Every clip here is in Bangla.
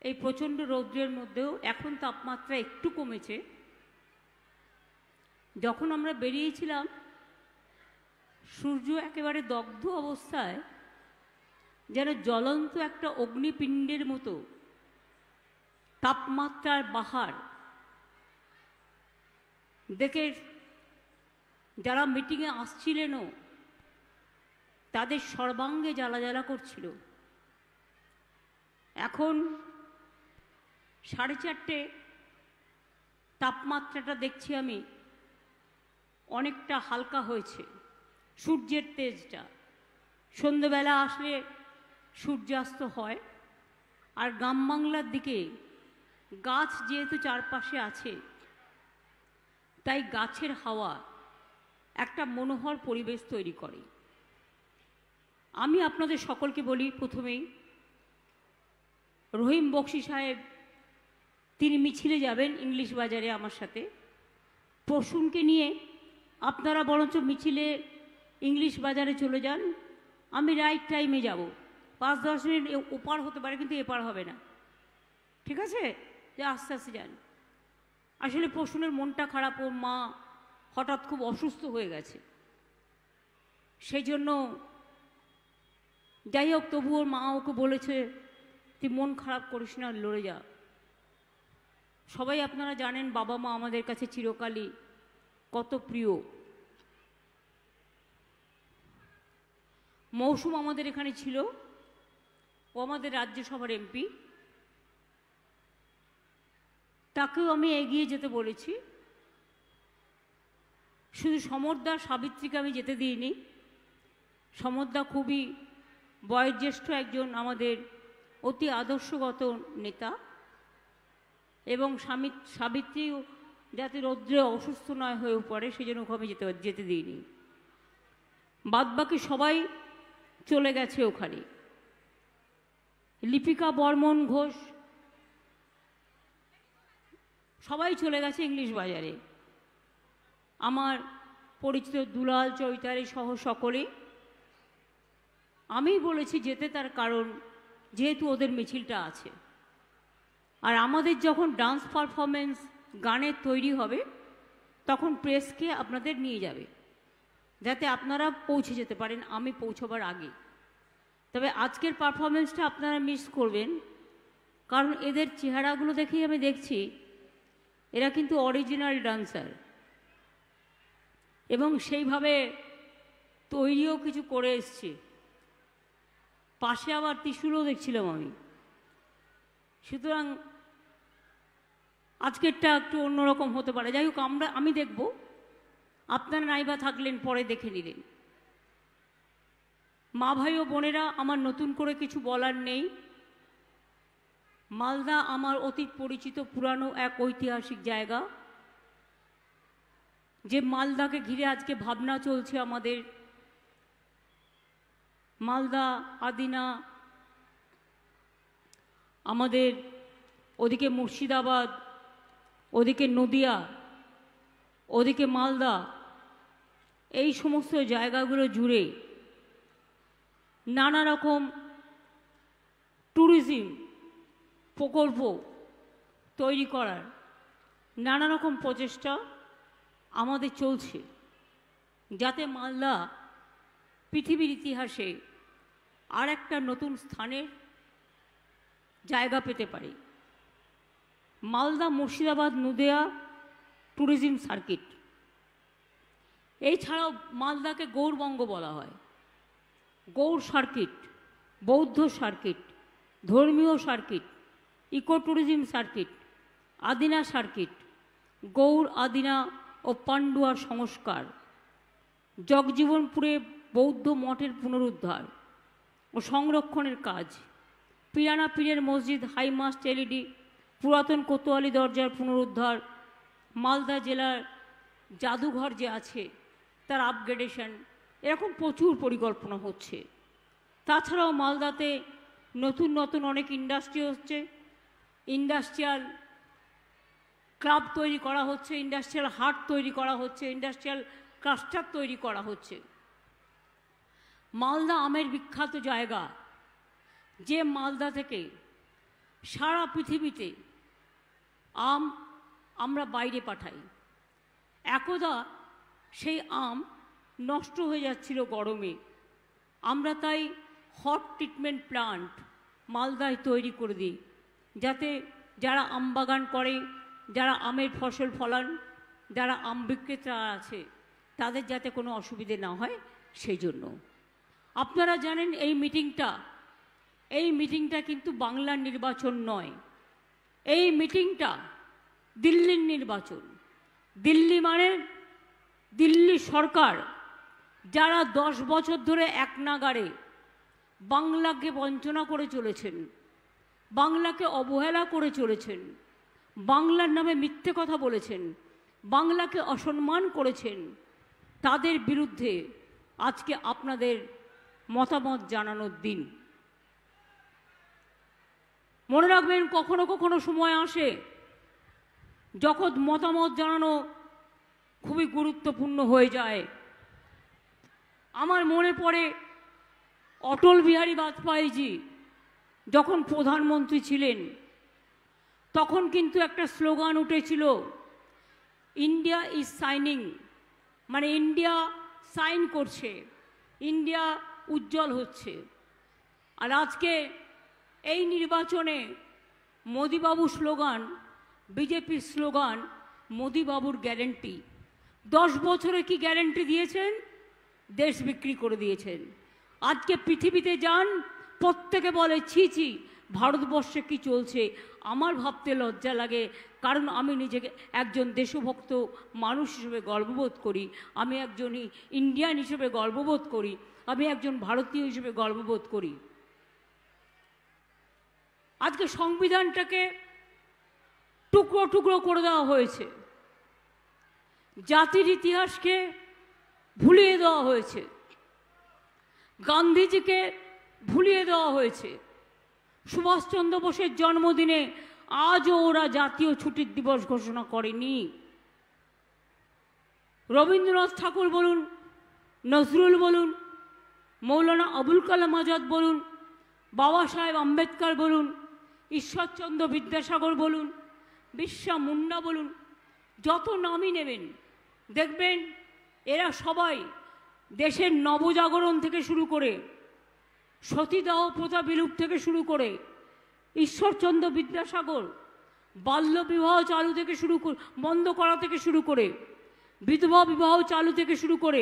এই প্রচণ্ড রৌদ্রের মধ্যেও এখন তাপমাত্রা একটু কমেছে। যখন আমরা বেরিয়েছিলাম সূর্য একেবারে দগ্ধ অবস্থায়, যেন জ্বলন্ত একটা অগ্নিপিণ্ডের মতো তাপমাত্রার বাহার দেখে যারা মিটিংয়ে আসছিলেনও তাদের সর্বাঙ্গে জ্বালা জ্বালা করছিল। এখন 4:30 তাপমাত্রাটা দেখছি আমি অনেকটা হালকা হয়েছে। সূর্যের তেজটা সন্ধ্যেবেলা আসলে সূর্যাস্ত হয়, আর গ্রাম বাংলার দিকে গাছ যেহেতু চারপাশে আছে তাই গাছের হাওয়া একটা মনোহর পরিবেশ তৈরি করে। আমি আপনাদের সকলকে বলি, প্রথমেই রহিম বক্সি সাহেব তিনি মিছিলে যাবেন ইংলিশ বাজারে আমার সাথে। প্রসূনকে নিয়ে আপনারা বরঞ্চ মিছিলে ইংলিশ বাজারে চলে যান, আমি রাইট টাইমে যাব। 5-10 মিনিট ওপার হতে পারে, কিন্তু এপার হবে না, ঠিক আছে? যে আস্তে আস্তে যান। আসলে প্রসূনের মনটা খারাপ, ওর মা হঠাৎ খুব অসুস্থ হয়ে গেছে, সেই জন্য যাই হোক, তবু ওর মা ওকে বলেছে তুই মন খারাপ করিস না, লড়ে যা। সবাই আপনারা জানেন বাবা মা আমাদের কাছে চিরকালই কত প্রিয়। মৌসুম আমাদের এখানে ছিল, ও আমাদের রাজ্যসভার এমপি, তাকেও আমি এগিয়ে যেতে বলেছি। শুধু সমরদা সাবিত্রীকে আমি যেতে দিইনি। সমরদা খুবই বয়োজ্যেষ্ঠ একজন আমাদের অতি আদর্শগত নেতা, এবং সাবিত্রীও যাতে রৌদ্রে অসুস্থ নয় হয়ে পড়ে সেজন্য ওকে আমি যেতে দিইনি। বাদবাকি সবাই চলে গেছে ওখানে। লিপিকা বর্মন ঘোষ সবাই চলে গেছে ইংলিশ বাজারে। আমার পরিচিত দুলাল চৈতালি সহ সকলে। আমি বলেছি যেতে, তার কারণ যেহেতু ওদের মিছিলটা আছে, আর আমাদের যখন ডান্স পারফরমেন্স গানের তৈরি হবে তখন প্রেসকে আপনাদের নিয়ে যাবে, যাতে আপনারা পৌঁছে যেতে পারেন আমি পৌঁছবার আগে। তবে আজকের পারফরমেন্সটা আপনারা মিস করবেন, কারণ এদের চেহারাগুলো দেখেই আমি দেখছি এরা কিন্তু অরিজিনাল ডান্সার, এবং সেইভাবে তৈরিও কিছু করে এসছে। পাশে আবার ত্রিশূলও দেখছিলাম আমি। সুতরাং আজকেরটা একটু অন্যরকম হতে পারে। যাই হোক, আমি দেখব, আপনারা নাইবা থাকলেন পরে দেখে নিলেন। মা ভাই ও বোনেরা, আমার নতুন করে কিছু বলার নেই। মালদা আমার অতি পরিচিত পুরানো এক ঐতিহাসিক জায়গা, যে মালদাকে ঘিরে আজকে ভাবনা চলছে আমাদের। মালদা, আদিনা, আমাদের ওদিকে মুর্শিদাবাদ, ওদিকে নদিয়া, ওদিকে মালদা, এই সমস্ত জায়গাগুলো জুড়ে নানা রকম ট্যুরিজম প্রকল্প তৈরি করার নানা রকম প্রচেষ্টা আমাদের চলছে, যাতে মালদা পৃথিবীর ইতিহাসে আর একটা নতুন স্থানের জায়গা পেতে পারে। Malda, Murshidabad, Nadia tourism circuit. এছাড়াও মালদাকে গৌরবঙ্গ বলা হয়। গৌর সার্কিট, বৌদ্ধ সার্কিট, ধর্মীয় circuit, eco tourism circuit, Adina circuit, Gour, Adina ও পান্ডুয়ার সংস্কার, জগজীবনপুরে বৌদ্ধ মঠের পুনরুদ্ধার ও সংরক্ষণের কাজ, পিরানা পীরের মসজিদ, হাইমাস্ট এলইডি, পুরাতন কোতোয়ালি দরজার পুনরুদ্ধার, মালদা জেলার জাদুঘর যে আছে তার আপগ্রেডেশন, এরকম প্রচুর পরিকল্পনা হচ্ছে। তাছাড়াও মালদাতে নতুন নতুন অনেক ইন্ডাস্ট্রি হচ্ছে, ইন্ডাস্ট্রিয়াল ক্লাব তৈরি করা হচ্ছে, ইন্ডাস্ট্রিয়াল হাট তৈরি করা হচ্ছে, ইন্ডাস্ট্রিয়াল ক্লাস্টার তৈরি করা হচ্ছে। মালদা আমের বিখ্যাত জায়গা, যে মালদা থেকে সারা পৃথিবীতে আম আমরা বাইরে পাঠাই। একদা সেই আম নষ্ট হয়ে যাচ্ছিল গরমে, আমরা তাই হট ট্রিটমেন্ট প্লান্ট মালদায় তৈরি করে দিই, যাতে যারা আম বাগান করে, যারা আমের ফসল ফলান, যারা আম বিক্রেতা আছে, তাদের যাতে কোনো অসুবিধে না হয় সেই জন্য। আপনারা জানেন এই মিটিংটা কিন্তু বাংলার নির্বাচন নয়, এই মিটিংটা দিল্লির নির্বাচন। দিল্লি মানে দিল্লি সরকার, যারা 10 বছর ধরে এক নাগাড়ে বাংলাকে বঞ্চনা করে চলেছেন, বাংলাকে অবহেলা করে চলেছেন, বাংলার নামে মিথ্যে কথা বলেছেন, বাংলাকে অসম্মান করেছেন, তাদের বিরুদ্ধে আজকে আপনাদের মতামত জানানোর দিন। মনে রাখবেন, কখনো কখনো সময় আসে যখন মতামত জানানো খুবই গুরুত্বপূর্ণ হয়ে যায়। আমার মনে পড়ে অটল বিহারী বাজপেয়ীজি যখন প্রধানমন্ত্রী ছিলেন, তখন কিন্তু একটা স্লোগান উঠেছিল, ইন্ডিয়া ইজ সাইনিং, মানে ইন্ডিয়া সাইন করছে, ইন্ডিয়া উজ্জ্বল হচ্ছে। আর আজকে এই নির্বাচনে মোদিবাবু স্লোগান, বিজেপির স্লোগান মোদিবাবুর গ্যারেন্টি। 10 বছরে কি গ্যারেন্টি দিয়েছেন? দেশ বিক্রি করে দিয়েছেন। আজকে পৃথিবীতে যান, প্রত্যেকে বলে ছি ছি ভারতবর্ষে কি চলছে। আমার ভাবতে লজ্জা লাগে, কারণ আমি নিজেকে একজন দেশভক্ত মানুষ হিসেবে গর্ববোধ করি, আমি একজন ইন্ডিয়ান হিসেবে গর্ববোধ করি, আমি একজন ভারতীয় হিসেবে গর্ববোধ করি। আজকে সংবিধানটাকে টুকরো টুকরো করে দেওয়া হয়েছে, জাতির ইতিহাসকে ভুলিয়ে দেওয়া হয়েছে, গান্ধীজিকে ভুলিয়ে দেওয়া হয়েছে। সুভাষচন্দ্র বোসের জন্মদিনে আজও ওরা জাতীয় ছুটির দিবস ঘোষণা করেনি। রবীন্দ্রনাথ ঠাকুর বলুন, নজরুল বলুন, মৌলানা আবুল কালাম আজাদ বলুন, বাবা সাহেব আম্বেদকর বলুন, ঈশ্বরচন্দ্র বিদ্যাসাগর বলুন, বিরসা মুন্ডা বলুন, যত নামই নেবেন দেখবেন এরা সবাই দেশের নবজাগরণ থেকে শুরু করে, সতীদাহ প্রথা বিলুপ থেকে শুরু করে, ঈশ্বরচন্দ্র বিদ্যাসাগর বাল্যবিবাহ চালু থেকে শুরু করে, বন্ধ করা থেকে শুরু করে, বিধবা বিবাহ চালু থেকে শুরু করে,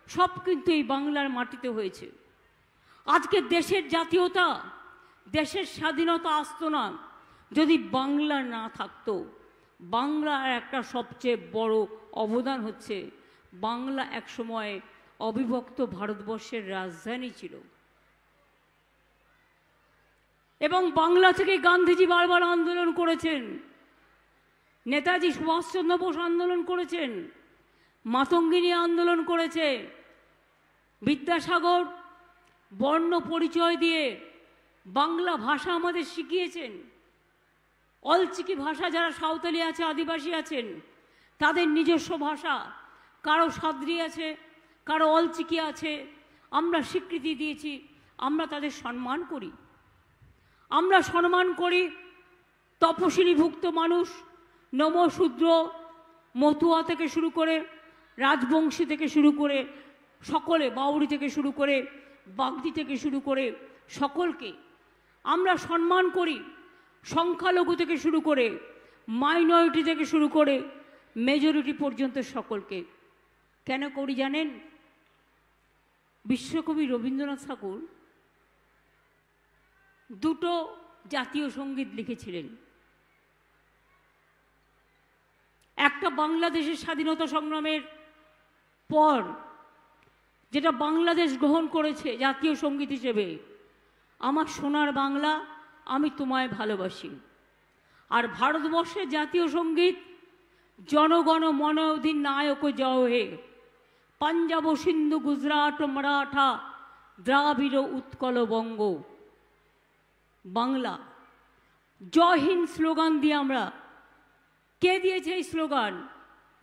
সব কিন্তু এই বাংলার মাটিতে হয়েছে। আজকে দেশের জাতীয়তা, দেশের স্বাধীনতা আসতো না যদি বাংলা না থাকতো। বাংলার একটা সবচেয়ে বড় অবদান হচ্ছে, বাংলা একসময় অবিভক্ত ভারতবর্ষের রাজধানী ছিল, এবং বাংলা থেকে গান্ধীজি বারবার আন্দোলন করেছেন, নেতাজি সুভাষচন্দ্র বোস আন্দোলন করেছেন, মাতঙ্গিনী আন্দোলন করেছে, বিদ্যাসাগর বর্ণ পরিচয় দিয়ে বাংলা ভাষা আমাদের শিখিয়েছেন। অলচিকি ভাষা, যারা সাঁওতালি আছে, আদিবাসী আছেন, তাদের নিজস্ব ভাষা, কারো সাদ্রি আছে, কারো অলচিকি আছে, আমরা স্বীকৃতি দিয়েছি, আমরা তাদের সম্মান করি। আমরা সম্মান করি তপশিলীভুক্ত মানুষ, নমশূদ্র, মতুয়া থেকে শুরু করে, রাজবংশী থেকে শুরু করে সকলে, বাউরি থেকে শুরু করে, বাগদি থেকে শুরু করে সকলকে আমরা সম্মান করি। সংখ্যালঘু থেকে শুরু করে, মাইনরিটি থেকে শুরু করে, মেজরিটি পর্যন্ত সকলকে। কেন করি জানেন? বিশ্বকবি রবীন্দ্রনাথ ঠাকুর দুটো জাতীয় সঙ্গীত লিখেছিলেন। একটা বাংলাদেশের স্বাধীনতা সংগ্রামের পর, যেটা বাংলাদেশ গ্রহণ করেছে জাতীয় সঙ্গীত হিসেবে, আমার সোনার বাংলা আমি তোমায় ভালোবাসি। আর ভারতবর্ষের জাতীয় সঙ্গীত জনগণ মন অধিনায়ক জয় হে, পাঞ্জাব সিন্ধু গুজরাট মারাঠা দ্রাবিড় উৎকল বঙ্গ। বাংলা জয় হিন্দ স্লোগান দিয়ে আমরা, কে দিয়েছে এই slogan?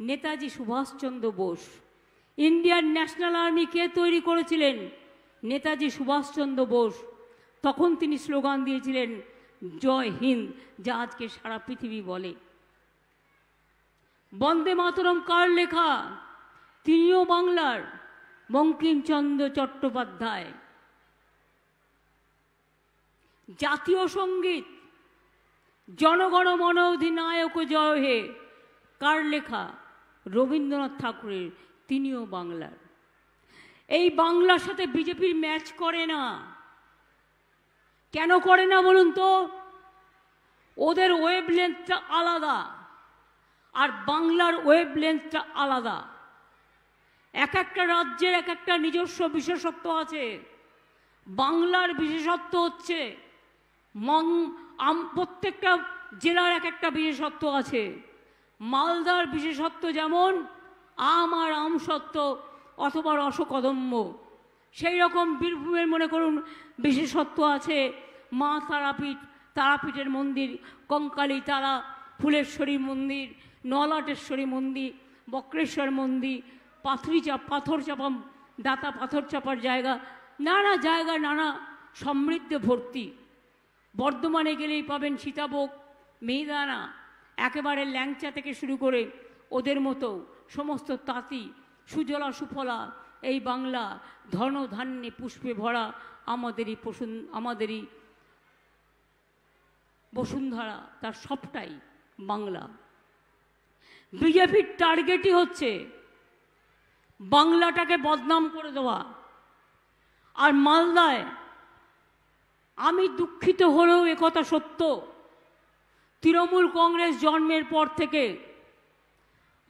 Netaji Subhash Chandra Bose. Indian National Army কে তৈরি করেছিলেন? নেতাজি সুভাষচন্দ্র বোস। তখন তিনি স্লোগান দিয়েছিলেন, জয় হিন্দ, যা আজকে সারা পৃথিবী বলে। বন্দে মাতরম কার লেখা? তিনিও বাংলার, বঙ্কিমচন্দ্র চট্টোপাধ্যায়। জাতীয় সঙ্গীত জনগণ মন অধিনায়ক জয় হে কার লেখা? রবীন্দ্রনাথ ঠাকুরের, তিনিও বাংলার। এই বাংলার সাথে বিজেপির ম্যাচ করে না। কেন করে না বলুন তো? ওদের ওয়েভলেন্থটা আলাদা আর বাংলার ওয়েভলেন্থটা আলাদা। এক একটা রাজ্যের এক একটা নিজস্ব বিশেষত্ব আছে। বাংলার বিশেষত্ব হচ্ছে প্রত্যেকটা জেলার এক একটা বিশেষত্ব আছে। মালদার বিশেষত্ব যেমন আম আর আমসত্ত্ব অথবা রসকদম্ব, সেই রকম বীরভূমের মনে করুন বিশেষত্ব আছে মা তারাপীঠ, তারাপীঠের মন্দির, কঙ্কালী তারা, ফুলেশ্বরী মন্দির, নলাটেশ্বরী মন্দির, বক্রেশ্বর মন্দির, পাথর চাপা দাতা পাথর চাপার জায়গা, নানা জায়গা নানা সমৃদ্ধ ভর্তি। বর্ধমানে গেলেই পাবেন সীতাভোগ, মিহিদানা, একেবারে ল্যাংচা থেকে শুরু করে ওদের মতো সমস্ত তাঁতি, সুজলা সুফলা। এই বাংলা ধন ধান্যে পুষ্পে ভরা আমাদেরই বসুন্ধরা, তার সবটাই বাংলা। বিজেপির টার্গেটই হচ্ছে বাংলাটাকে বদনাম করে দেওয়া। আর মালদায় আমি দুঃখিত হলেও একথা সত্য, তৃণমূল কংগ্রেস জন্মের পর থেকে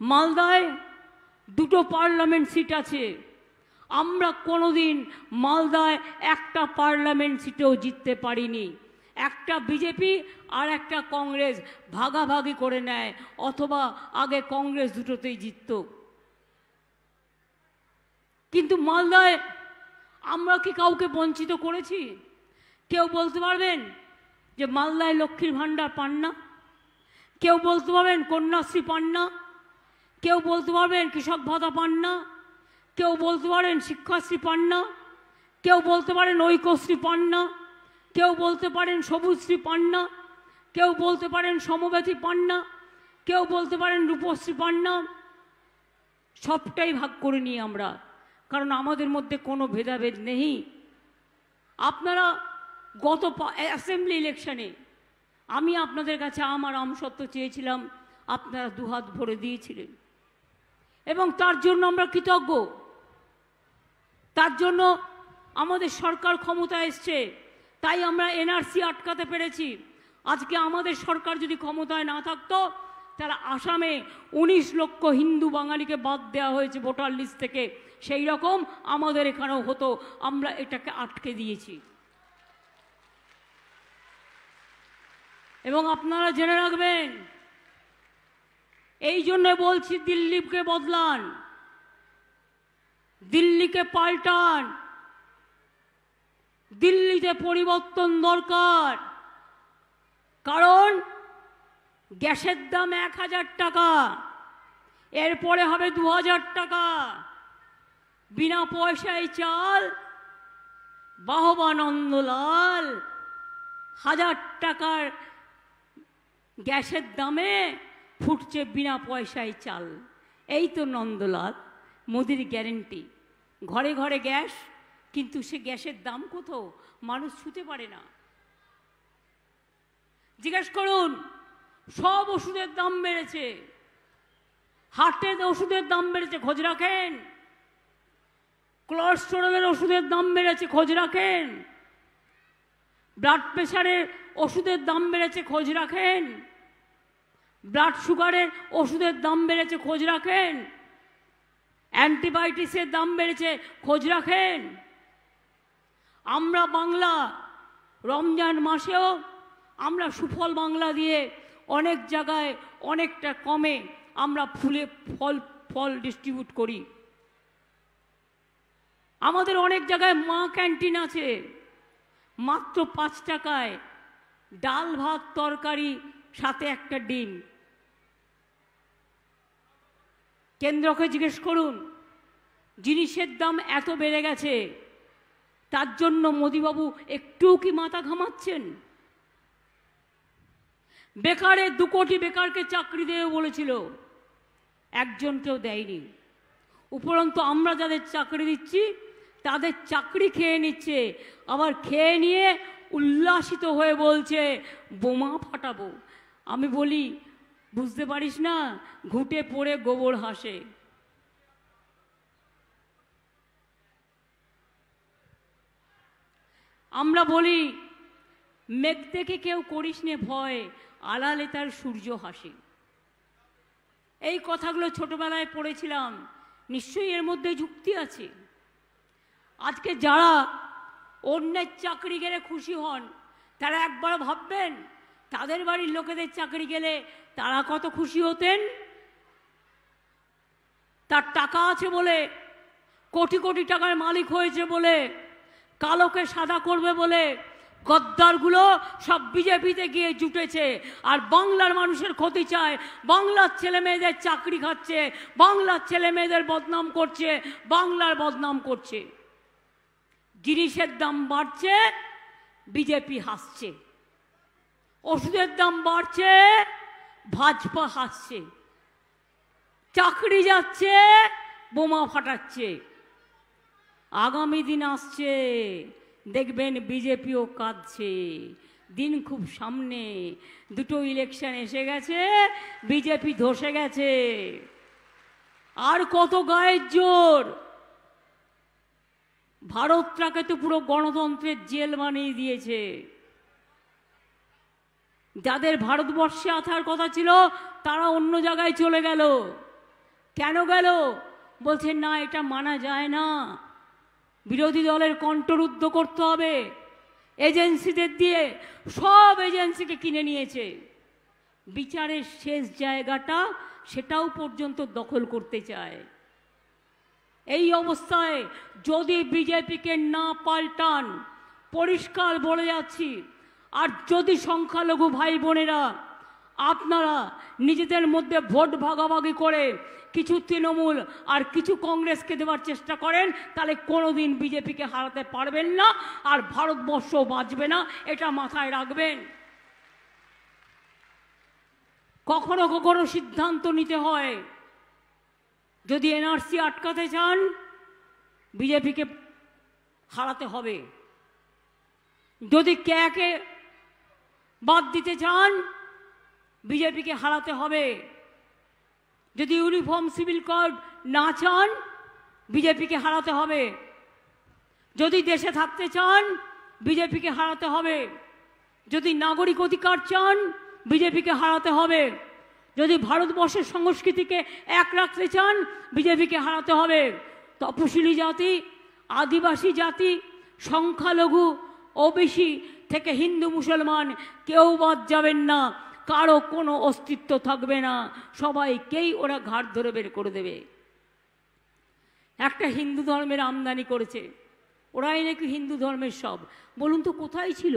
মালদায় 2টো পার্লামেন্ট সিট আছে। আমরা কোনোদিন মালদায় একটা পার্লামেন্ট সিটেও জিততে পারিনি। একটা বিজেপি আর একটা কংগ্রেস ভাগাভাগি করে নেয়, অথবা আগে কংগ্রেস দুটোতেই জিতত। কিন্তু মালদায় আমরা কি কাউকে বঞ্চিত করেছি? কেউ বলতে পারবেন যে মালদায় লক্ষ্মীর ভাণ্ডার পান না? কেউ বলতে পারবেন কন্যাশ্রী পান না? কেউ বলতে পারবেন কৃষক ভাতা পান না? কেউ বলতে পারেন শিক্ষাশ্রী পান না? কেউ বলতে পারেন ঐক্যশ্রী পান না? কেউ বলতে পারেন সবুজশ্রী পান না? কেউ বলতে পারেন সমব্যথী পান না? কেউ বলতে পারেন রূপশ্রী পান না? সবটাই ভাগ করে নিই আমরা, কারণ আমাদের মধ্যে কোনো ভেদাভেদ নেই। আপনারা গত অ্যাসেম্বলি ইলেকশনে আমি আপনাদের কাছে আমার আমসত্ত্ব চেয়েছিলাম, আপনারা দুহাত ভরে দিয়েছিলেন এবং তার জন্য আমরা কৃতজ্ঞ। তার জন্য আমাদের সরকার ক্ষমতায় এসছে, তাই আমরা এনআরসি আটকাতে পেরেছি। আজকে আমাদের সরকার যদি ক্ষমতায় না থাকতো, তারা আসামে 19 লক্ষ হিন্দু বাঙালিকে বাদ দেওয়া হয়েছে ভোটার লিস্ট থেকে, সেই রকম আমাদের এখানেও হতো। আমরা এটাকে আটকে দিয়েছি। এবং আপনারা জেনে রাখবেন, এই জন্য বলছি দিল্লিকে বদলান, দিল্লিকে পাল্টান, দিল্লিতে পরিবর্তন দরকার। কারণ গ্যাসের দাম 1000 টাকা, এরপরে হবে 2000 টাকা। বিনা পয়সায় চাল, বাহবা নন্দলাল। 1000 টাকার গ্যাসের দামে ফুটছে বিনা পয়সায় চাল। এই তো নন্দলাল, মোদির গ্যারেন্টি। ঘরে ঘরে গ্যাস, কিন্তু সে গ্যাসের দাম কত মানুষ ছুঁতে পারে না। জিজ্ঞেস করুন, সব ওষুধের দাম বেড়েছে, হার্টের ওষুধের দাম বেড়েছে, খোঁজ রাখেন। কোলেস্টেরলের ওষুধের দাম বেড়েছে, খোঁজ রাখেন। ব্লাড প্রেশারের ওষুধের দাম বেড়েছে, খোঁজ রাখেন। ব্লাড সুগারের ওষুধের দাম বেড়েছে, খোঁজ রাখেন। অ্যান্টিবায়োটিক্সের দাম বেড়েছে, খোঁজ রাখেন। আমরা বাংলা রমজান মাসেও আমরা সুফল বাংলা দিয়ে অনেক জায়গায় অনেকটা কমে আমরা ফল ডিস্ট্রিবিউট করি। আমাদের অনেক জায়গায় মা ক্যান্টিন আছে, মাত্র 5 টাকায় ডাল ভাত তরকারি, সাথে একটা ডিম। কেন্দ্রকে জিজ্ঞেস করুন, জিনিসের দাম এত বেড়ে গেছে, তার জন্য মোদিবাবু একটুও কি মাথা ঘামাচ্ছেন? বেকারে 2 কোটি বেকারকে চাকরি দেবে বলেছিল, একজনকেও দেয়নি। উপরন্তু আমরা যাদের চাকরি দিচ্ছি তাদের চাকরি খেয়ে নিচ্ছে, আবার খেয়ে নিয়ে উল্লাসিত হয়ে বলছে বোমা ফাটাবো। আমি বলি বুঝতে পারিস না, ঘুঁটে পড়ে গোবর হাসে। আমরা বলি মেঘ দেখে কেউ করিস নে ভয়, আড়ালে তার সূর্য হাসে। এই কথাগুলো ছোটবেলায় পড়েছিলাম, নিশ্চয়ই এর মধ্যে যুক্তি আছে। আজকে যারা অন্যের চাকরি গেলে খুশি হন, তারা একবার ভাববেন তাদের বাড়ির লোকেদের চাকরি গেলে তারা কত খুশি হতেন। তার টাকা আছে বলে, কোটি কোটি টাকার মালিক হয়েছে বলে, কালোকে সাদা করবে বলে গদ্দারগুলো সব বিজেপিতে গিয়ে জুটেছে, আর বাংলার মানুষের ক্ষতি চায়। বাংলার ছেলে মেয়েদের চাকরি খাচ্ছে, বাংলার ছেলে মেয়েদের বদনাম করছে, বাংলার বদনাম করছে। জিনিসের দাম বাড়ছে, বিজেপি হাসছে। ওষুধের দাম বাড়ছে, ভাজপা হাসছে। চাকরি যাচ্ছে, বোমা ফাটাচ্ছে। আগামী দিন আসছে, দেখবেন বিজেপিও কাঁদছে। দিন খুব সামনে, 2টো ইলেকশন এসে গেছে, বিজেপি ধসে গেছে। আর কত গায়ের জোর। ভারতটাকে তো পুরো গণতন্ত্রের জেল বানিয়ে দিয়েছে। যাদের ভারতবর্ষে আসার কথা ছিল তারা অন্য জায়গায় চলে গেল। কেন গেল? বলছে না, এটা মানা যায় না, বিরোধী দলের কণ্ঠরুদ্ধ করতে হবে। এজেন্সিদের দিয়ে সব এজেন্সিকে কিনে নিয়েছে। বিচারের শেষ জায়গাটা সেটাও পর্যন্ত দখল করতে চায়। এই অবস্থায় যদি বিজেপিকে না পাল্টান, পরিষ্কার বলে যাচ্ছি, আর যদি সংখ্যালঘু ভাই বোনেরা আপনারা নিজেদের মধ্যে ভোট ভাগাভাগি করে কিছু তৃণমূল আর কিছু কংগ্রেসকে দেওয়ার চেষ্টা করেন, তাহলে কোনোদিন বিজেপিকে হারাতে পারবেন না, আর ভারতবর্ষ বাঁচবে না, এটা মাথায় রাখবেন। কখনো কখনো সিদ্ধান্ত নিতে হয়। যদি এনআরসি আটকাতে চান, বিজেপিকে হারাতে হবে। যদি কে বাদ দিতে চান, বিজেপিকে হারাতে হবে। যদি ইউনিফর্ম সিভিল কোড না চান, বিজেপিকে হারাতে হবে। যদি দেশে থাকতে চান, বিজেপিকে হারাতে হবে। যদি নাগরিক অধিকার চান, বিজেপিকে হারাতে হবে। যদি ভারতবর্ষের সংস্কৃতিকে এক রাখতে চান, বিজেপিকে হারাতে হবে। তপশিলি জাতি, আদিবাসী জাতি, সংখ্যালঘু, ওবিসি থেকে হিন্দু মুসলমান কেউ বাদ যাবেন না। কারো কোনো অস্তিত্ব থাকবে না, সবাইকেই ওরা ঘাট ধরে বের করে দেবে। একটা হিন্দু ধর্মের আমদানি করেছে, ওরাই নাকি হিন্দু ধর্মের সব। বলুন তো কোথায় ছিল?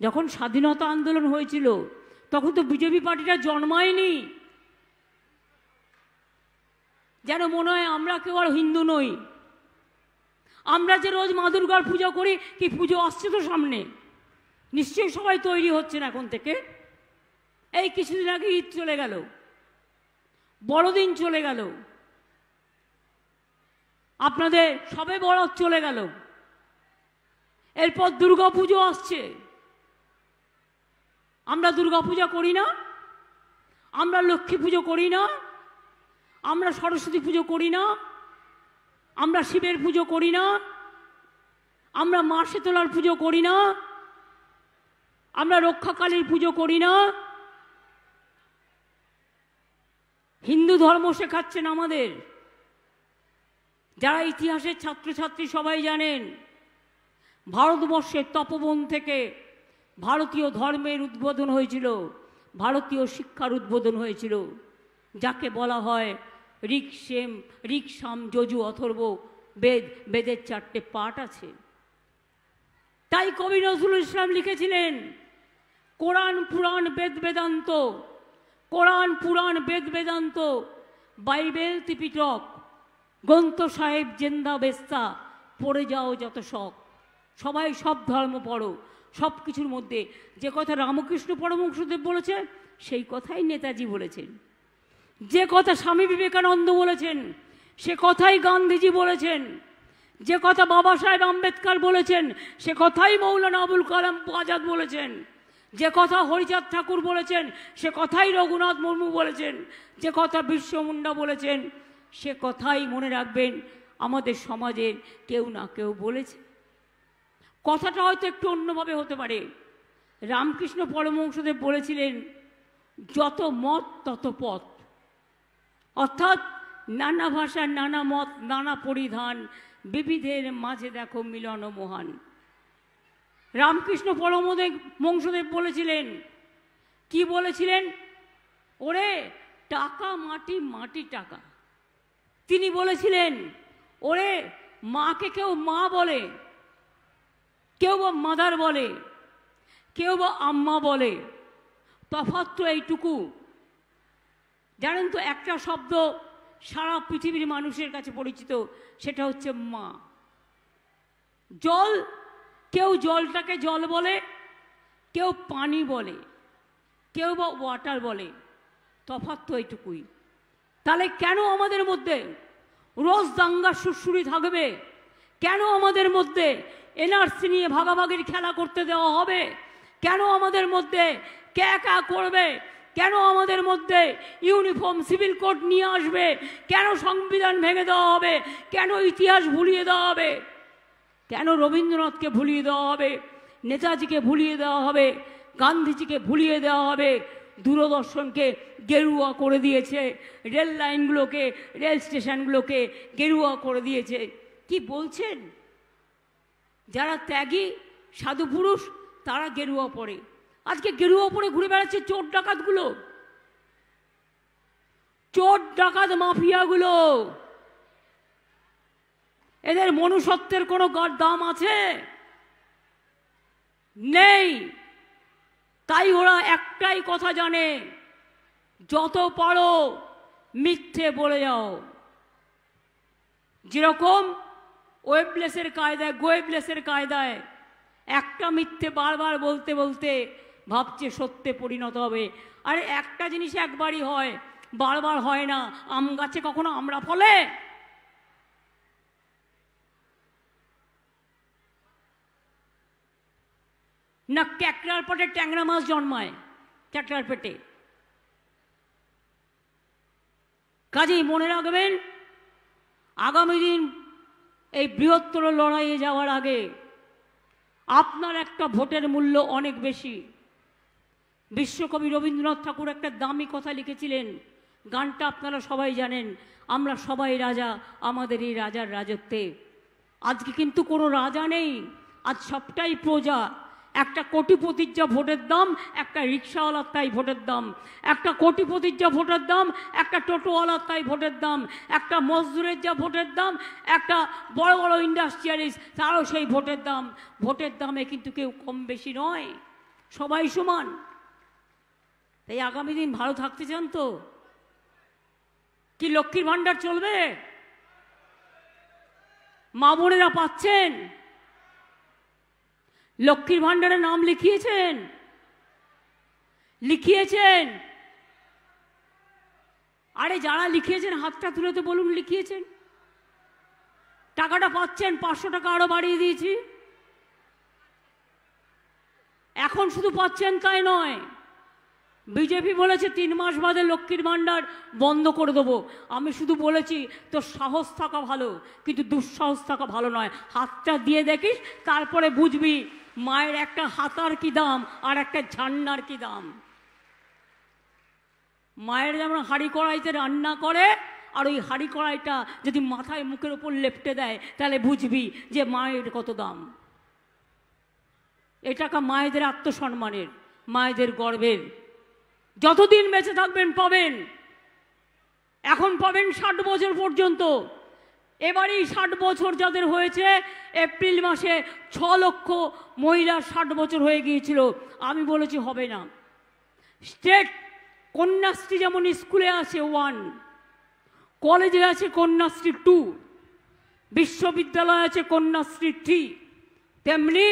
যখন স্বাধীনতা আন্দোলন হয়েছিল তখন তো বিজেপি পার্টিটা জন্মায়নি। যেন মনে হয় আমরা কেউ আর হিন্দু নই। আমরা যে রোজ মা দুর্গার পুজো করি, কি পুজো আসছে তো সামনে, নিশ্চয়ই সবাই তৈরি হচ্ছেন এখন থেকে। এই কিছুদিন আগে ঈদ চলে গেল, বড়দিন চলে গেল, আপনাদের সবে বরাত চলে গেল, এরপর দুর্গা পুজো আসছে। আমরা দুর্গা পূজা করি না, আমরা লক্ষ্মী পুজো করি না, আমরা সরস্বতী পুজো করি না, আমরা শিবের পুজো করি না, আমরা মা শীতলার পুজো করি না, আমরা রক্ষাকালীর পুজো করি না। হিন্দু ধর্ম শেখাচ্ছেন আমাদের। যারা ইতিহাসের ছাত্রছাত্রী সবাই জানেন, ভারতবর্ষের তপবন থেকে ভারতীয় ধর্মের উদ্বোধন হয়েছিল, ভারতীয় শিক্ষার উদ্বোধন হয়েছিল, যাকে বলা হয় ঋক, সাম, যজু, অথর্ব বেদ। বেদের 4টে পাঠ আছে। তাই কবি নজরুল ইসলাম লিখেছিলেন, কোরআন পুরাণ বেদ বেদান্ত, কোরআন পুরাণ বেদ বেদান্ত, বাইবেল ত্রিপিটক, গ্রন্থ সাহেব জেন্দা বেস্তা, পড়ে যাও যত শখ। সবাই সব ধর্ম পড়ো, সব কিছুর মধ্যে যে কথা রামকৃষ্ণ পরমহংসদেব বলেছে সেই কথাই নেতাজি বলেছেন, যে কথা স্বামী বিবেকানন্দ বলেছেন সে কথাই গান্ধীজি বলেছেন, যে কথা বাবা সাহেব আম্বেদকর বলেছেন সে কথাই মৌলানা আবুল কালাম আজাদ বলেছেন, যে কথা হরিচাঁদ ঠাকুর বলেছেন সে কথাই রঘুনাথ মুর্মু বলেছেন, যে কথা বিরসা মুন্ডা বলেছেন সে কথাই মনে রাখবেন আমাদের সমাজের কেউ না কেউ বলেছে। কথাটা হয়তো একটু অন্যভাবে হতে পারে। রামকৃষ্ণ পরমহংসদেব বলেছিলেন যত মত তত পথ, অর্থাৎ নানা ভাষা নানা মত নানা পরিধান, বিবিধের মাঝে দেখো মিলন মহান। রামকৃষ্ণ পরমহংসদেব বলেছিলেন, কি বলেছিলেন? ওরে টাকা মাটি, মাটি টাকা। তিনি বলেছিলেন ওরে মাকে কেউ মা বলে, কেউ বা মাদার বলে, কেউ বা আম্মা বলে, তফাৎ তো এইটুকু। জানেন তো একটা শব্দ সারা পৃথিবীর মানুষের কাছে পরিচিত, সেটা হচ্ছে মা। জল, কেউ জলটাকে জল বলে, কেউ পানি বলে, কেউ বা ওয়াটার বলে, তফাৎ তো এইটুকুই। তাহলে কেন আমাদের মধ্যে রোজ দাঙ্গা সুরসুরি থাকবে? কেন আমাদের মধ্যে এনআরসি নিয়ে ভাগাভাগির খেলা করতে দেওয়া হবে? কেন আমাদের মধ্যে ক্যা করবে? কেন আমাদের মধ্যে ইউনিফর্ম সিভিল কোড নিয়ে আসবে? কেন সংবিধান ভেঙে দেওয়া হবে? কেন ইতিহাস ভুলিয়ে দেওয়া হবে? কেন রবীন্দ্রনাথকে ভুলিয়ে দেওয়া হবে? নেতাজিকে ভুলিয়ে দেওয়া হবে? গান্ধীজিকে ভুলিয়ে দেওয়া হবে? দূরদর্শনকে গেরুয়া করে দিয়েছে, রেল লাইনগুলোকে, রেল স্টেশনগুলোকে গেরুয়া করে দিয়েছে। কি বলছেন? যারা ত্যাগী সাধু পুরুষ তারা গেরুয়া পরে, আজকে গেরুয়া পরে ঘুরে বেড়াচ্ছে চোর ডাকাতগুলো, চোর ডাকাত মাফিয়াগুলো। এদের মনুষ্যত্বের কোনো দাম আছে? নেই। তাই ওরা একটাই কথা জানে, যত পারো মিথ্যে বলে যাও। যেরকম গোয়েবলেসের কায়দায় একটা মিথ্যে বারবার বলতে বলতে ভাবছে সত্যে পরিণত হবে। আর একটা জিনিস একবারই হয়, বারবার হয় না। আম গাছে কখনো আমড়া ফলে? না ক্যাকড়ার পেটে ট্যাংরা মাছ জন্মায়? ক্যাকড়ার পেটে। কাজেই মনে রাখবেন, আগামী দিন এই বৃহত্তর লড়াইয়ে যাওয়ার আগে আপনার একটা ভোটের মূল্য অনেক বেশি। বিশ্বকবি রবীন্দ্রনাথ ঠাকুর একটা দামি কথা লিখেছিলেন, গানটা আপনারা সবাই জানেন, আমরা সবাই রাজা আমাদের এই রাজার রাজত্বে। আজকে কিন্তু কোনো রাজা নেই, আজ সবটাই প্রজা। একটা কোটিপতির যা ভোটের দাম, একটা রিক্সাওয়ালার তাই ভোটের দাম। একটা কোটিপতির যা ভোটের দাম, একটা টোটোওয়ালার তাই ভোটের দাম। একটা মজদুরের যা ভোটের দাম, একটা বড় বড় ইন্ডাস্ট্রিয়ালিস্ট তারও সেই ভোটের দাম। ভোটের দামে কিন্তু কেউ কম বেশি নয়, সবাই সমান। তাই আগামী দিন ভালো থাকতে চান তো? কি লক্ষ্মীর ভাণ্ডার চলবে? মা বোনেরা পাচ্ছেন? লক্ষ্মীর ভাণ্ডারে নাম লিখিয়েছেন? আরে যারা লিখিয়েছেন হাতটা তুলে তো বলুন লিখিয়েছেন। টাকাটা পাচ্ছেন? 500 টাকা আরো বাড়িয়ে দিয়েছি। এখন শুধু পাচ্ছেন তাই নয়, বিজেপি বলেছে 3 মাস বাদে লক্ষ্মীর ভাণ্ডার বন্ধ করে দেবো। আমি শুধু বলেছি তোর সাহস থাকা ভালো, কিন্তু দুঃসাহস থাকা ভালো নয়। হাতটা দিয়ে দেখিস, তারপরে বুঝবি মায়ের একটা হাতার কি দাম আর একটা ঝান্নার কি দাম। মায়ের যেমন হাঁড়ি কড়াইতে রান্না করে, আর ওই হাঁড়ি কড়াইটা যদি মাথায় মুখের উপর লেপটে দেয় তাহলে বুঝবি যে মায়ের কত দাম। এ টাকা মায়েদের আত্মসম্মানের, মায়েদের গর্বের। যতদিন বেঁচে থাকবেন পাবেন। এখন পাবেন 60 বছর পর্যন্ত। এবারেই 60 বছর যাদের হয়েছে, এপ্রিল মাসে 6 লক্ষ মহিলার 60 বছর হয়ে গিয়েছিল। আমি বলেছি হবে না। স্টেট কন্যাশ্রী যেমন স্কুলে আছে 1, কলেজে আছে কন্যাশ্রী 2, বিশ্ববিদ্যালয় আছে কন্যাশ্রী 3, তেমনি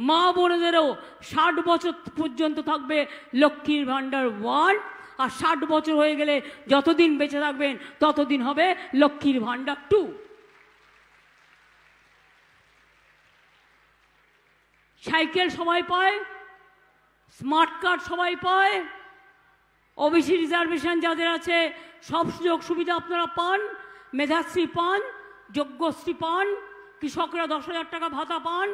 মা বোনেদেরও 60 বছর পর্যন্ত থাকবে লক্ষ্মীর ভাণ্ডার 1, আর 60 বছর হয়ে গেলে যতদিন বেঁচে থাকবেন ততদিন হবে লক্ষ্মীর ভাণ্ডার 2। সাইকেল সবাই পায়, স্মার্ট কার্ড সবাই পায়, ওবিসি রিজার্ভেশন যাদের আছে সব সুযোগ সুবিধা আপনারা পান, মেধাশ্রী পান, যোগ্যশ্রী পান, কৃষকরা 10,000 টাকা ভাতা পান,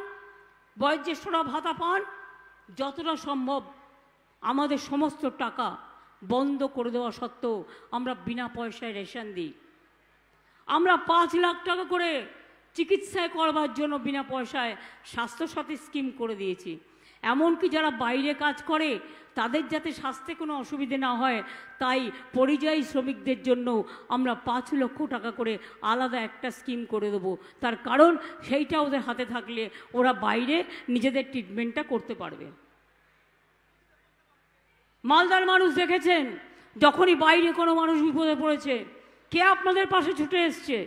বয়োজ্যেষ্ঠরা ভাতা পান। যতটা সম্ভব আমাদের সমস্ত টাকা বন্ধ করে দেওয়া সত্ত্বেও আমরা বিনা পয়সায় রেশন দিই। আমরা 5 লাখ টাকা করে চিকিৎসায় করবার জন্য বিনা পয়সায় স্বাস্থ্যসাথী স্কিম করে দিয়েছি। এমনকি যারা বাইরে কাজ করে তাদের যাতে স্বাস্থ্যে কোনো অসুবিধে না হয় তাই পরিযায়ী শ্রমিকদের জন্য আমরা 5 লক্ষ টাকা করে আলাদা একটা স্কিম করে দেবো। তার কারণ সেইটা ওদের হাতে থাকলে ওরা বাইরে নিজেদের ট্রিটমেন্টটা করতে পারবে। মালদার মানুষ দেখেছেন, যখনই বাইরে কোনো মানুষ বিপদে পড়েছে কে আপনাদের পাশে ছুটে এসছে,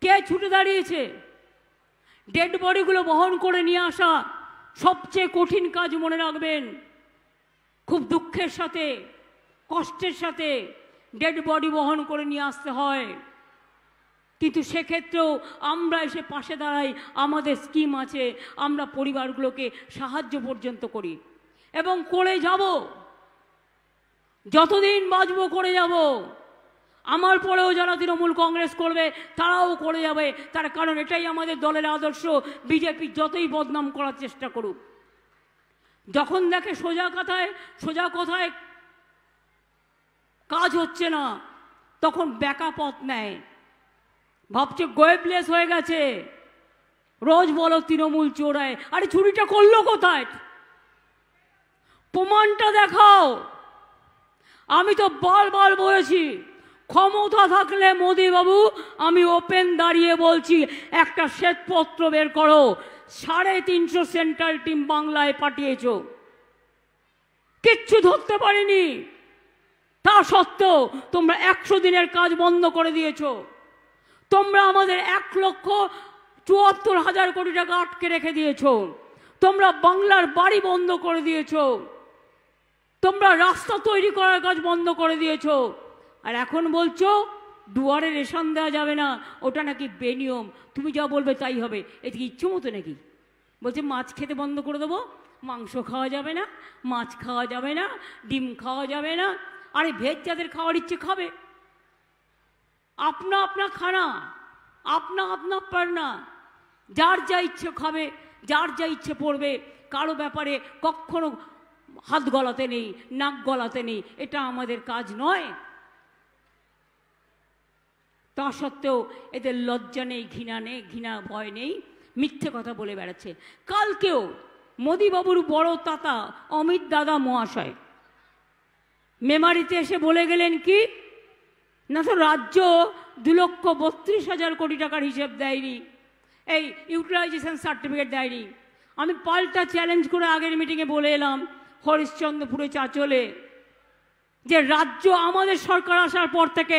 কে ছুটে দাঁড়িয়েছে? ডেড বডিগুলো বহন করে নিয়ে আসা সবচেয়ে কঠিন কাজ, মনে রাখবেন। খুব দুঃখের সাথে কষ্টের সাথে ডেড বডি বহন করে নিয়ে আসতে হয়, কিন্তু সেক্ষেত্রেও আমরা এসে পাশে দাঁড়াই। আমাদের স্কিম আছে, আমরা পরিবারগুলোকে সাহায্য পর্যন্ত করি এবং করে যাব। যতদিন বাঁচবো করে যাব। আমার পরেও যারা তৃণমূল কংগ্রেস করবে তারাও করে যাবে। তার কারণ এটাই আমাদের দলের আদর্শ। বিজেপি যতই বদনাম করার চেষ্টা করুক, যখন দেখে সোজা কথায় কাজ হচ্ছে না তখন ব্যাকা পথ নেয়, ভাবছে গোয়েবলেস হয়ে গেছে। রোজ বলো তৃণমূল চোরায়, আরে চুরিটা করলো কোথায়? প্রমাণটা দেখাও। আমি তো বারবার বলেছি, ক্ষমতা থাকলে মোদি বাবু, আমি ওপেন দাঁড়িয়ে বলছি, একটা শ্বেতপত্র বের করো। 350 সেন্ট্রাল টিম বাংলায় পাঠিয়েছ, কিচ্ছু ধরতে পারিনি। তা সত্ত্বেও তোমরা 100 দিনের কাজ বন্ধ করে দিয়েছ। তোমরা আমাদের 1,74,000 কোটি টাকা আটকে রেখে দিয়েছ। তোমরা বাংলার বাড়ি বন্ধ করে দিয়েছ। তোমরা রাস্তা তৈরি করার কাজ বন্ধ করে দিয়েছ। আর এখন বলছো দুয়ারে রেশন দেওয়া যাবে না, ওটা নাকি বেনিয়ম, তুমি যা বলবে তাই হবে। এটা কি ইচ্ছে মতো নাকি? বলছে মাছ খেতে বন্ধ করে দেবো, মাংস খাওয়া যাবে না, মাছ খাওয়া যাবে না, ডিম খাওয়া যাবে না। আরে ভেজ যাদের খাওয়ার ইচ্ছে খাবে, আপনা আপনা খানা, আপনা পারনা, যার যা ইচ্ছে খাবে, যার যা ইচ্ছে পড়বে। কারো ব্যাপারে কখনো হাত গলাতে নেই, নাক গলাতে নেই, এটা আমাদের কাজ নয়। তা সত্ত্বেও এদের লজ্জা নেই, ঘৃণা নেই, ভয় নেই, মিথ্যে কথা বলে বেড়াচ্ছে। কালকেও মোদিবাবুর বড় তাতা অমিত দাদা মহাশয় মেমারিতে এসে বলে গেলেন কি না, তো রাজ্য 2,32,000 কোটি টাকার হিসেব দেয়নি, এই ইউটিলাইজেশন সার্টিফিকেট দেয়নি। আমি পাল্টা চ্যালেঞ্জ করে আগের মিটিংয়ে বলে এলাম হরিশ্চন্দ্রপুরে চাঁচলে, যে রাজ্য আমাদের সরকার আসার পর থেকে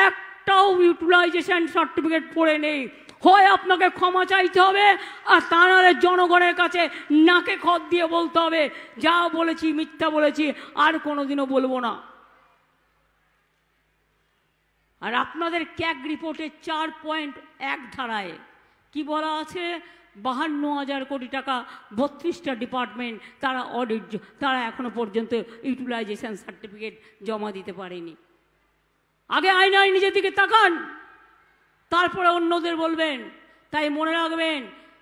একটাও ইউটিলাইজেশন সার্টিফিকেট পড়ে নেই। হয় আপনাকে ক্ষমা চাইতে হবে, আর তা নাহলে জনগণের কাছে নাকে খত দিয়ে বলতে হবে যা বলেছি মিথ্যা বলেছি, আর কোনোদিনও বলবো না। আর আপনাদের ক্যাগ রিপোর্টের 4.1 ধারায় কি বলা আছে? 52,000 কোটি টাকা 32টা ডিপার্টমেন্ট তারা অডিট, তারা এখনো পর্যন্ত ইউটিলাইজেশন সার্টিফিকেট জমা দিতে পারেনি। আগে আয়নায় নিজের দিকে তাকান, তারপরে অন্যদের বলবেন। তাই মনে রাখবেন,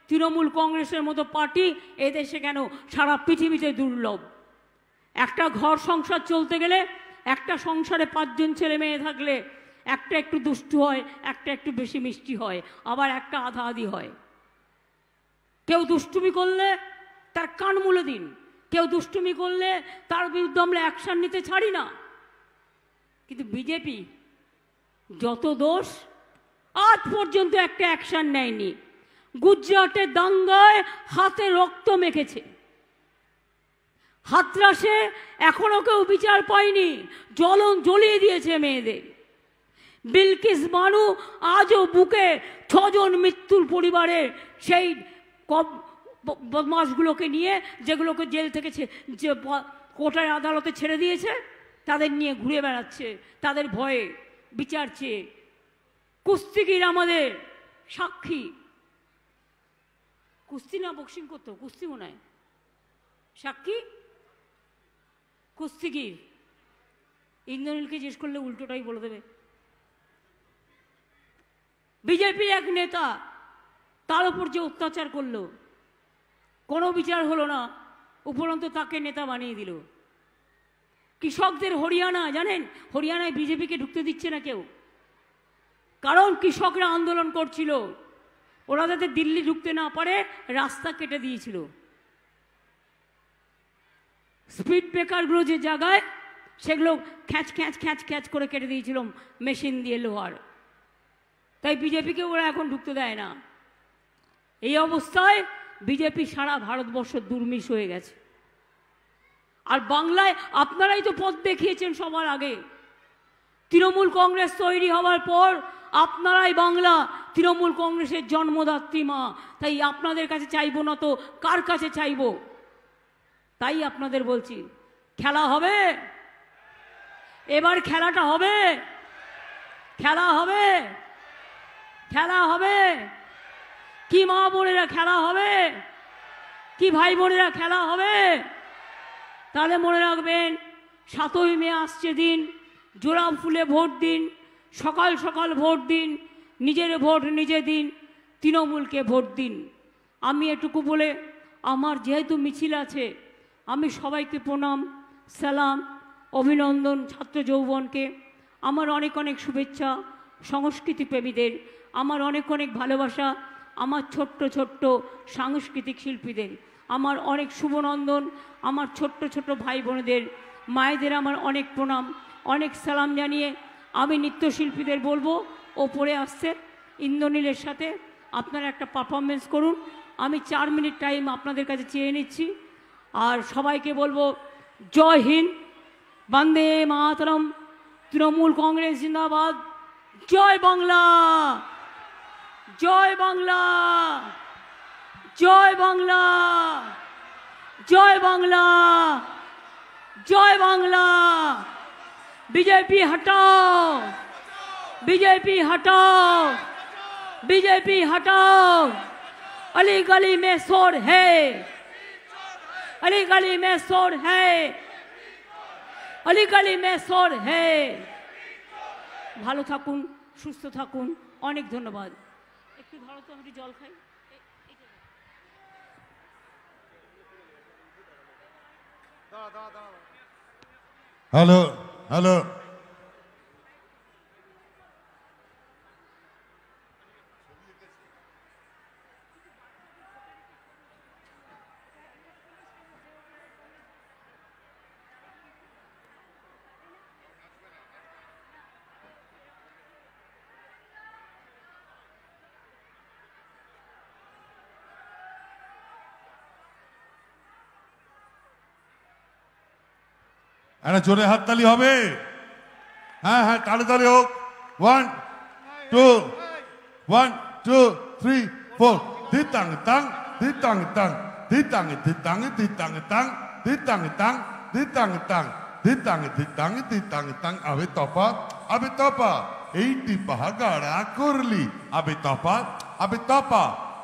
তৃণমূল কংগ্রেসের মতো পার্টি এদেশে কেন সারা পৃথিবীতে দুর্লভ। একটা ঘর সংসার চলতে গেলে, একটা সংসারে 5 জন ছেলে মেয়ে থাকলে একটা একটু দুষ্টু হয়, একটা একটু বেশি মিষ্টি হয়, আবার একটা আধা আধি হয়। কেউ দুষ্টুমি করলে তার কান মুলে দিন, কেউ দুষ্টুমি করলে তার বিরুদ্ধে আমরা অ্যাকশন নিতে ছাড়ি না। কিন্তু বিজেপি যত দোষ, আজ পর্যন্ত একটা অ্যাকশন নেয়নি। গুজরাটের দাঙ্গায় হাতে রক্ত মেখেছে, হাতরাসে এখনো কেউ বিচার পায়নি, জ্বলিয়ে দিয়েছে মেয়েদের। বিলকিস বানু আজও বুকে 6 জন মৃত্যুর পরিবারের সেই বদমাশগুলোকে নিয়ে, যেগুলোকে জেল থেকে যে কোর্টের আদালতে ছেড়ে দিয়েছে, তাদের নিয়ে ঘুরে বেড়াচ্ছে, তাদের ভয়ে বিচার চেয়ে। কুস্তিগির আমাদের সাক্ষী, কুস্তি না বক্সিং করতো, কুস্তি মনে হয়, সাক্ষী কুস্তিগির। ইন্দ্রনীলকে জিজ্ঞেস করলে উল্টোটাই বলে দেবে। বিজেপির এক নেতা, তার উপর যে অত্যাচার করলো, কোনো বিচার হলো না, উপরন্তু তাকে নেতা বানিয়ে দিল। কৃষকদের হরিয়ানা, জানেন হরিয়ানায় বিজেপিকে ঢুকতে দিচ্ছে না কেউ, কারণ কৃষকরা আন্দোলন করছিল, ওরা যাতে দিল্লি ঢুকতে না পারে রাস্তা কেটে দিয়েছিল। স্পিড ব্রেকারগুলো যে জায়গায়, সেগুলো খ্যাঁচ খ্যাঁচ খ্যাঁচ খ্যাঁচ করে কেটে দিয়েছিল মেশিন দিয়ে, লোহার। তাই বিজেপিকে ওরা এখন ঢুকতে দেয় না। এই অবস্থায় বিজেপি সারা ভারতবর্ষ দুর্মিশ হয়ে গেছে। আর বাংলায় আপনারাই তো পথ দেখিয়েছেন সবার আগে। তৃণমূল কংগ্রেস তৈরি হওয়ার পর আপনারাই বাংলা তৃণমূল কংগ্রেসের জন্মদাত্রী মা। তাই আপনাদের কাছে চাইবো না তো কার কাছে চাইবো? তাই আপনাদের বলছি, খেলা হবে এবার, খেলাটা হবে, খেলা হবে, খেলা হবে। কি মা বোনেরা খেলা হবে, কি ভাই বোনেরা খেলা হবে। তাহলে মনে রাখবেন, 7ই মে আসছে দিন, জোড়া ফুলে ভোট দিন, সকাল সকাল ভোট দিন, নিজের ভোট নিজে দিন, তৃণমূলকে ভোট দিন। আমি এটুকু বলে, আমার যেহেতু মিছিল আছে, আমি সবাইকে প্রণাম, সালাম, অভিনন্দন, ছাত্র যৌবনকে আমার অনেক অনেক শুভেচ্ছা, সংস্কৃতি প্রেমীদের আমার অনেক অনেক ভালোবাসা, আমার ছোট্ট ছোট্ট সাংস্কৃতিক শিল্পীদের আমার অনেক শুভনন্দন, আমার ছোট্ট ছোট্ট ভাই বোনেদের মায়েদের আমার অনেক প্রণাম, অনেক সালাম জানিয়ে আমি নৃত্যশিল্পীদের বলবো, ওপরে আসছে ইন্দ্রনীলের সাথে আপনারা একটা পারফরমেন্স করুন। আমি 4 মিনিট টাইম আপনাদের কাছে চেয়ে নিচ্ছি। আর সবাইকে বলবো, জয় হিন্দ, বন্দে মাতরম, তৃণমূল কংগ্রেস জিন্দাবাদ, জয় বাংলা, জয় বাংলা, জয় বাংলা, জয় বাংলা, জয় বাংলা। बीजेपी हटाओ, बीजेपी हटाओ, बीजेपी हटाओ। अली गली में शोर है, अली गली में शोर है, अली गली में शोर है। ভালো থাকুন, সুস্থ থাকুন, অনেক ধন্যবাদ। একটু ধরো তো, আমি একটু জল খাই। হ্যালো হ্যালো, একটা জোরে হাততালি হবে। হ্যাঁ হ্যাঁ, তাড়াতাড়ি হোক। 1 2 1 2 3 4 দিতাং তাং দিতাং তাং দিতাং দিতাং দিতাং তাং দিতাং তাং দিতাং তাং দিতাং দিতাং দিতাং তাং। আবে তপা, আবে তপা, এইটি পাহাগাড়া করলি। আবে তপা, আবে তপা,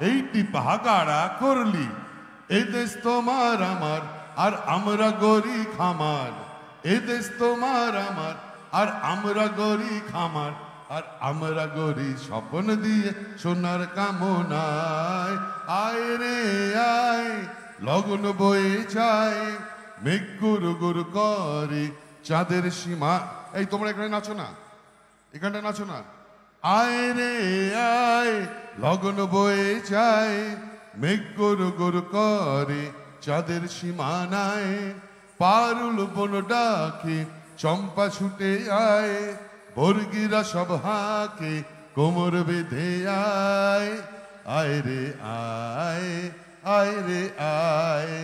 এইটি পাহাগাড়া করলি। এই দেশ তোমার আমার, আর আমরা গরি খামার। এই দেশ তোমার আমার, আর আমরা গরি খামার। আর আমরা গরি স্বপ্ন দিয়ে সোনার কামনায়। আয় রে আয়, লগন বয়ে যায়, মেঘ গুরু গুরু করে চাঁদের সীমা। এই তোমরা এখানে নাচো না, এখানটা নাচো না। আয় রে আয়, লগন বয়ে যায়, মেঘ গুরু গুরু করে চাঁদের সীমানায়। পারুল বন ডাকে চম্পা ছুটে আয়, বর্গিরা সব হাকে কোমর বেঁধে আয়। আয় রে আয়, আয় রে আয়,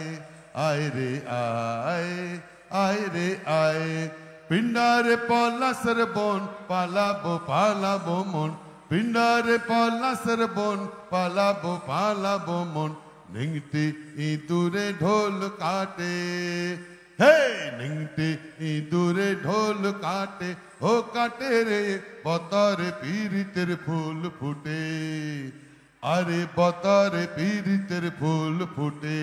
আয় রে আয়, আয় রে আয়। পিণ্ডারে পলাশের বন, পালাবো পালাবো মন। পিণ্ডারে পলাশের বন, পালাবো পালাবো মন। নিংটি ইঁদুরে ঢোল কাটে, হে নিংটি ইঁদুরে ঢোল কাটে, ও কাটে রে বতরে পীড়িতের ফুল ফুটে, আরে বতরে পীড়িতের ফুল ফুটে।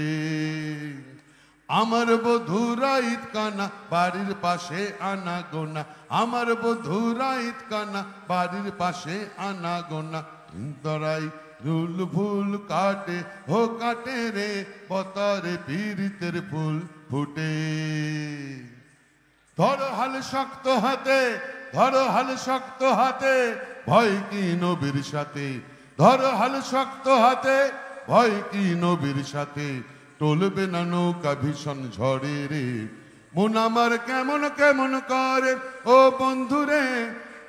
আমার বধুরা ঈদ কানা বাড়ির পাশে আনা গোনা, আমার বধুরা ঈদ কানা বাড়ির পাশে আনা গোনা, তরাই রুল ফুল কাটে, ও কাটে রে বতরে পীড়িতের ফুল ফুটে। ধরো হাল শক্ত হাতে, ধরো হাল শক্ত হাতে, ভয় কি নবীর সাথে, ধরো হাল শক্ত হাতে, ভয় কি নবীর সাথে, টলবে না নৌকা ভীষণ ঝড়ে রে। মন আমার কেমন কেমন করে ও বন্ধুরে,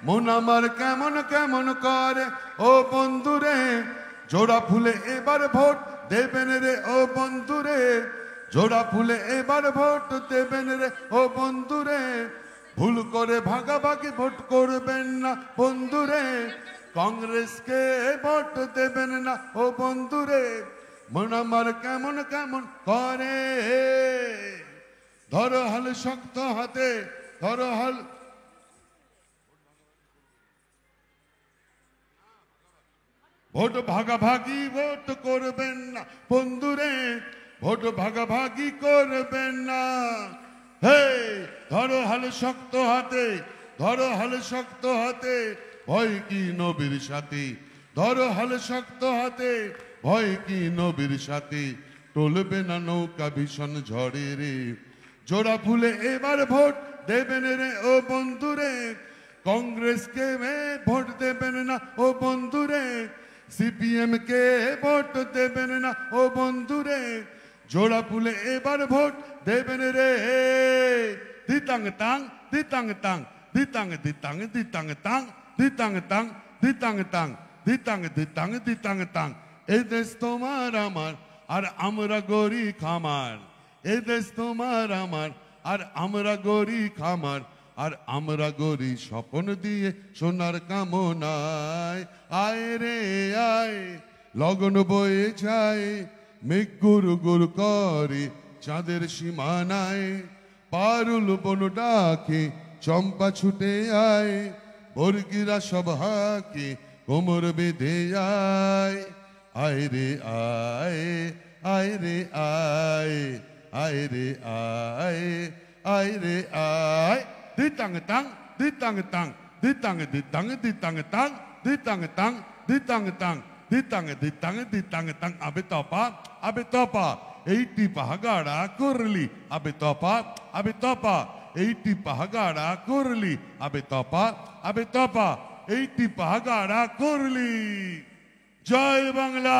মন আমার কেমন কেমন করে ও বন্ধুরে, জোড়া ফুলে এবার ভোট দেবেন রে ও বন্ধুরে, জোড়া ফুলে এবার ভোট দেবেন রে ও বন্ধুরে, ভুল করে ভাগাভাগি ভোট করবেন না বন্ধুরে, কংগ্রেসকে ভোট দেবেন না ও বন্ধুরে। মন আমার কেমন কেমন করে, ধরো হাল শক্ত হাতে, ধরো হাল, ভোট ভাগাভাগি ভোট করবেন না বন্ধুরে, ভোট ভাগাভাগি করবেন না। হে ধরো হাল শক্ত হাতে, ধরো হাল শক্ত হাতে, ভয় কি নবীর সাথে, ধরো হাল শক্ত হাতে, ভয় কি নবীর সাথে, টলবে না নৌকা ভীষণ ঝড়ে রে। জোড়া ফুলে এবার ভোট দেবেন রে ও বন্ধুরে, কংগ্রেসকে ভোট দেবেন না ও বন্ধুরে, সিপিএম কে ভোট দেবেন না ও বন্ধুরে, জোড়া ফুলে এবার ভোট দেবেন রে। দিতাং তাং দিতাং তাং দিতাং দিতাং দিতাং তাং দিতাং তাং দিতাং তাং দিতাং দিতাং দিতাং তাং। এই দেশ তোমার আমার আর আমরা গরি খামার, এই দেশ তোমার আমার আর আমরা গরি খামার, আর আমরা গরি স্বপন দিয়ে সোনার কামনায়। আয় রে আয় লগন বয়ে যায়, মেঘ গুরু গুরু করে চাঁদের সীমানায়, পারুল বন ডাকে চম্পা ছুটে আয়, বর্গিরা সব হাকে কোমর বেঁধে আয়। আয় রে আয়, আয় রে আয়, আয় রে আয়, আয় রে আয়। দিতাং তাং দিতাং তাং দিতাং দিতাং দিতাং তাং দিতাং তাং দিতাং তাং দিতাং দিতাং দিতাং তাং। আবে তপা, আবে তপা, এইটি পাহাগাড়া করলি, আবে তপা, আবে তপা, এইটি পাহাগাড়া করলি, আবে তপা, আবে তপা, এইটি পাহাগাড়া করলি। জয় বাংলা।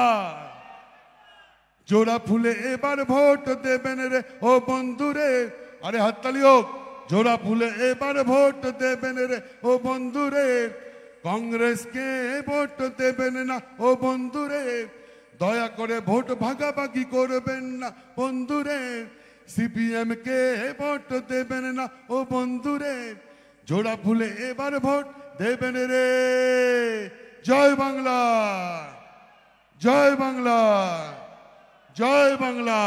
জোড়া ফুলে এবার ভোট দেবেন রে ও বন্ধুরে, আরে হাততালি হোক। জোড়া ফুলে এবার ভোট দেবেন রে ও বন্ধুরে, কংগ্রেসকে ভোট দেবেন না ও বন্ধুরে, দয়া করে ভোট ভাগাভাগি করবেন না বন্ধুরে, সিপিএম কে ভোট দেবেন না ও বন্ধুরে, জোড়া ফুলে এবার ভোট দেবেন রে। জয় বাংলা, জয় বাংলা, জয় বাংলা।